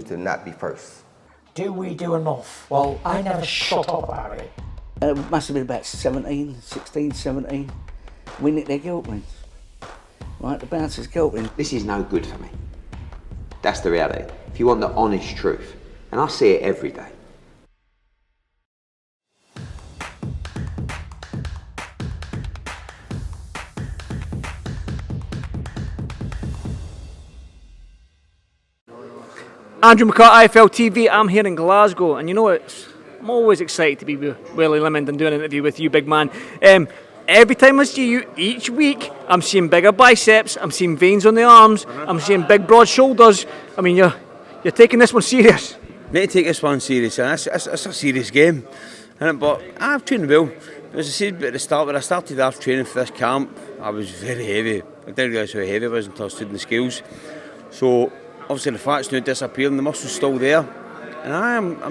continue to not be first. Do we do enough? Well, I never shut up about it. It must have been about 16, 17. We nicked their guilt wins. Right, the bouncers guilt wins. This is no good for me. That's the reality. If you want the honest truth, and I see it every day. Andrew McCART, IFL TV. I'm here in Glasgow, and you know I'm always excited to be with Willie Limond and doing an interview with you, big man. Every time I see you, each week, I'm seeing bigger biceps, I'm seeing veins on the arms, I'm seeing big broad shoulders. I mean, you're taking this one serious. Need to take this one serious, and it's a serious game. But I've trained well. As I said at the start, when I started off training for this camp, I was very heavy. I didn't realise how heavy I was until I stood in the scales. So obviously the fat's now disappeared and the muscle's still there. And I'm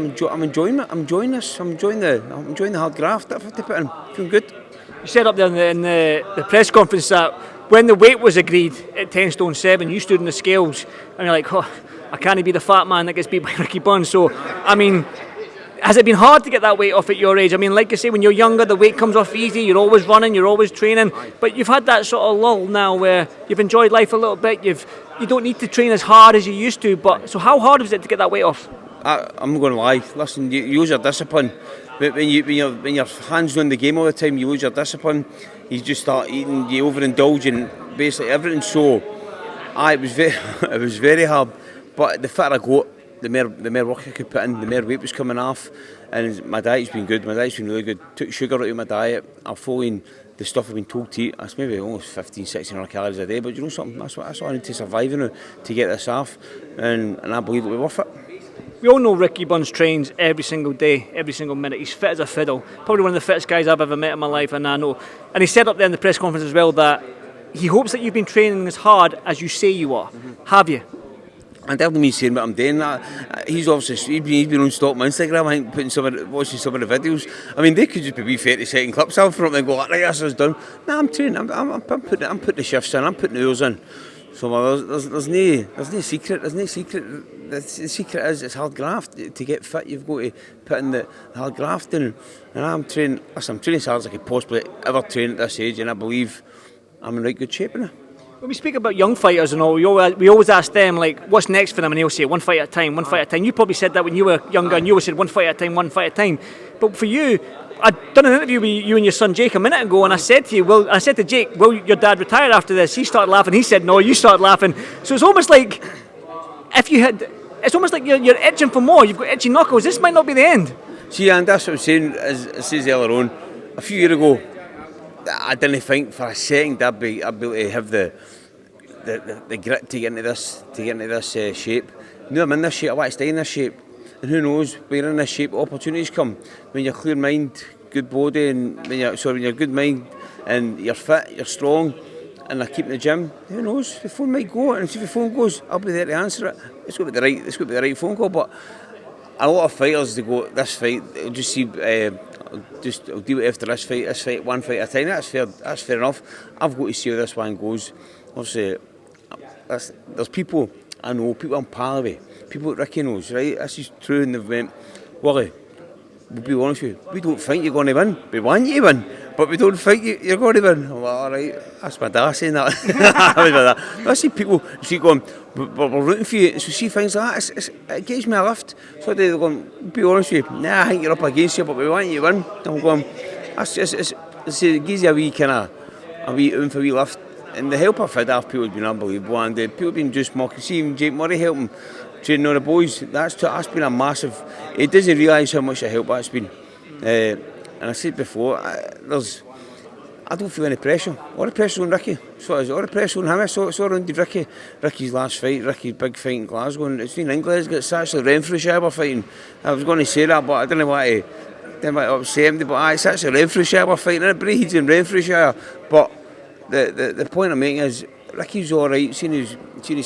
enjoying it. I'm enjoying this. I'm enjoying the hard graft that I've had to put in. Feeling good. You said up there in the press conference that when the weight was agreed at 10 stone 7, you stood in the scales and you're like, oh, I can't be the fat man that gets beat by Ricky Burns. So, I mean, has it been hard to get that weight off at your age? I mean, like you say, when you're younger, the weight comes off easy. You're always running, you're always training. But you've had that sort of lull now where you've enjoyed life a little bit. You don't need to train as hard as you used to. But so how hard was it to get that weight off? I'm not going to lie. Listen, you use your discipline. But when your hands on the game all the time, you lose your discipline. You just start eating, you overindulge in basically everything. So, it was very hard. But the fitter I got, the more work I could put in, the more weight was coming off. And my diet's been good. My diet's been really good. Took sugar out of my diet. I'm following the stuff I've been told to eat. That's maybe almost 15, 1600 calories a day. But you know something? That's what I need to survive now to get this off. And I believe it'll be worth it. We all know Ricky Burns trains every single day, every single minute. He's fit as a fiddle. Probably one of the fittest guys I've ever met in my life, and I know. And he said up there in the press conference as well that he hopes that you've been training as hard as you say you are. Mm-hmm. Have you? And tell me saying what I'm doing. He's obviously he's been on stop my Instagram. I think watching some of the videos. I mean, they could just be 30-second clips out from it and go, right, this is done. No, I'm training. I'm putting the shifts in. I'm putting the hours in. So there's no secret. There's no secret. The secret is it's hard graft. To get fit, you've got to put in the hard graft in. And I'm training. Listen, I'm training as hard as I could possibly ever train at this age, and I believe I'm in right good shape now. When we speak about young fighters and all, we always ask them, like, what's next for them? And they'll say, one fight at a time, one fight at a time. You probably said that when you were younger and you always said, one fight at a time, one fight at a time. But for you, I'd done an interview with you and your son Jake a minute ago, and I said to Jake, will your dad retire after this? He started laughing. He said, no, you started laughing. So it's almost like, it's almost like you're itching for more. You've got itchy knuckles. This might not be the end. See, and that's what I'm saying, as I said earlier on, a few years ago, I didn't think for a second I'd be able to have the grit to get into this shape. Now I'm in this shape, I want to stay in this shape. And who knows, when you're in this shape, opportunities come. When you're clear mind, good body, and when you're good mind and you're fit, you're strong, and I keep in the gym, who knows, the phone might go, and if the phone goes, I'll be there to answer it. It's got to be the right phone call. But a lot of fighters, they go, this fight, I'll just see, I'll deal with it after this fight, one fight at a time. That's fair enough. I've got to see how this one goes. Obviously, there's people I know, people I'm pal with, people that Ricky knows, right? This is true, and they've went, Willie, we'll be honest with you, we don't think you're going to win. We want you to win, but we don't think you're going to win. I'm like, all right, that's my dad saying that. I see people going, we're rooting for you. So see things like that, it gives me a lift. So they're going, be honest with you, nah, I think you're up against you, but we want you to win. I'm going, it gives you a wee oomph, a wee lift. And the help I've had off people has been unbelievable, and people have been just mocking. See even Jake Murray helping, training all the boys, that's been a massive, he doesn't realise how much a help that's been. And I said before, I don't feel any pressure. All the pressure on Ricky, so all the pressure on him, it's all around Ricky's last fight, Ricky's big fight in Glasgow, and it's in England, it's actually Renfrewshire we're fighting. I was going to say that, but I didn't want to upset him, but it's actually Renfrewshire we're fighting, it breeds in Renfrewshire, but the point I'm making is Ricky's alright, seeing he's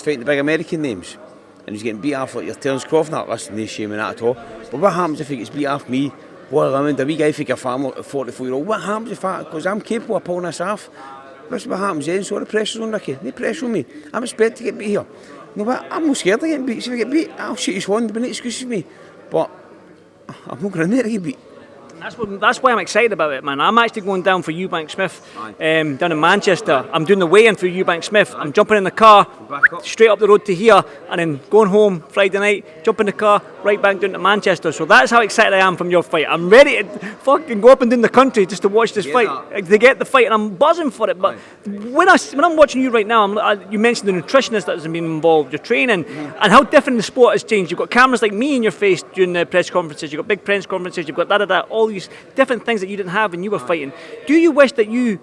fighting the big American names and he's getting beat off like your Terence Crawford. Not listen, no shame in that at all. But what happens if he gets beat off me? Willie Limond, a wee guy figure family, a 44-year-old. What happens if that? Because I'm capable of pulling this off. That's what happens then. So the pressure's on Ricky. No pressure on me. I'm expected to get beat here. No, but I'm not scared of getting beat. So if I get beat, I'll shoot his one, there'll be no excuses for me. But I'm not going in there to get beat. That's why I'm excited about it, man. I'm actually going down for Eubank Smith down in Manchester. I'm doing the weigh-in for Eubank Smith. I'm jumping in the car, straight up the road to here, and then going home Friday night, jump in the car, right back down to Manchester. So that's how excited I am from your fight. I'm ready to fucking go up and down the country just to watch this fight, to get the fight, and I'm buzzing for it. But when I'm watching you right now, you mentioned the nutritionist that has been involved, your training, and how different the sport has changed. You've got cameras like me in your face during the press conferences. You've got big press conferences. You've got all these different things that you didn't have when you were fighting. Do you wish that you,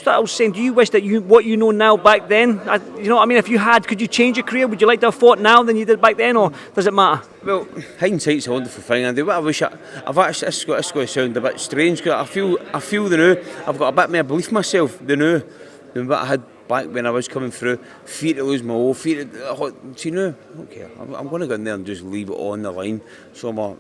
I was saying, do you wish that what you know now back then, you know what I mean, if you had, could you change your career? Would you like to have fought now than you did back then, or does it matter? Well, hindsight's a wonderful thing, Andy. What I wish I've actually, this is going to sound a bit strange, because I feel the new, I've got a bit more belief in myself, the new, than what I had back when I was coming through. Fear to lose my all, fear to, see now, I don't care. I'm going to go in there and just leave it on the line. So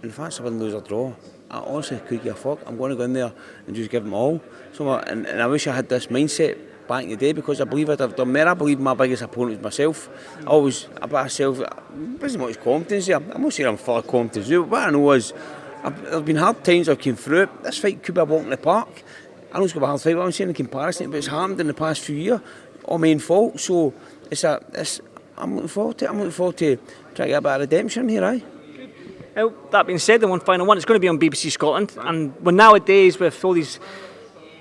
in fact, I win, lose or draw, I honestly could give a fuck. I'm going to go in there and just give them all. So, and I wish I had this mindset back in the day, because I believe I'd have done more. I believe my biggest opponent was myself. I always, about myself, there isn't much confidence there. I'm not saying I'm full of confidence. What I know is, there's been hard times I've came through it. This fight could be a walk in the park. I know it's going to be a hard fight, but I'm saying in comparison, but it's happened in the past few years, all my own fault. So I'm looking forward to it. I'm looking forward to trying to get a bit of redemption here, aye. Well, that being said, the one final one, it's going to be on BBC Scotland, and when nowadays with all these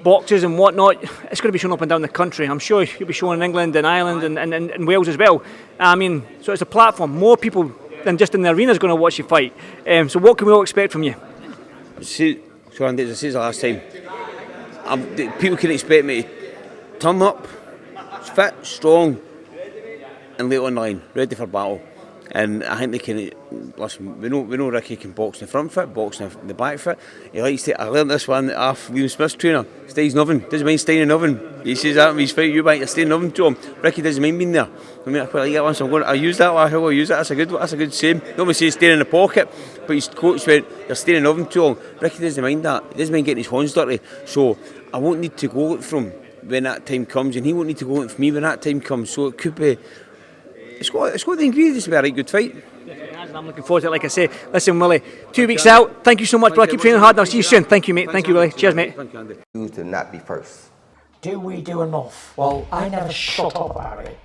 boxes and whatnot, it's going to be shown up and down the country. I'm sure you'll be shown in England and Ireland and Wales as well. I mean, so it's a platform. More people than just in the arena is going to watch you fight. So what can we all expect from you? So Andy, as I said the last time, people can expect me to turn up, fit, strong, and lay on the line, ready for battle. And I think they can, listen, we know Ricky can box in the front foot, box in the back foot. He likes to, I learned this one off Liam Smith's trainer, stays in oven, doesn't mind staying in oven. He says that when he's fighting you, you're staying in oven to him. Ricky doesn't mind being there. I mean, I quite like that one, so I'll use that one, I'll use that, that's a good saying. Nobody says staying in the pocket, but his coach went, you're staying in oven too long. Ricky doesn't mind that, he doesn't mind getting his horns dirty. So I won't need to go from when that time comes, and he won't need to go for me when that time comes. So it could be, it's got the ingredients to be a right good fight. I'm looking forward to it, like I say. Listen, Willie, 2 weeks out. Thank you so much, brother. Keep training hard, and I'll see you soon. Thank you, mate. Thank you, Willie. Cheers, mate. Thank you, Andy. You to not be first. Do we do enough? Well, I never shut up about it.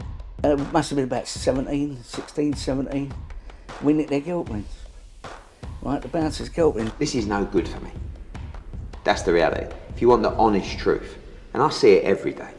It must have been about 16, 17. We nicked their guilt wins. Right, the bouncer's guilt wins. This is no good for me. That's the reality. If you want the honest truth, and I see it every day,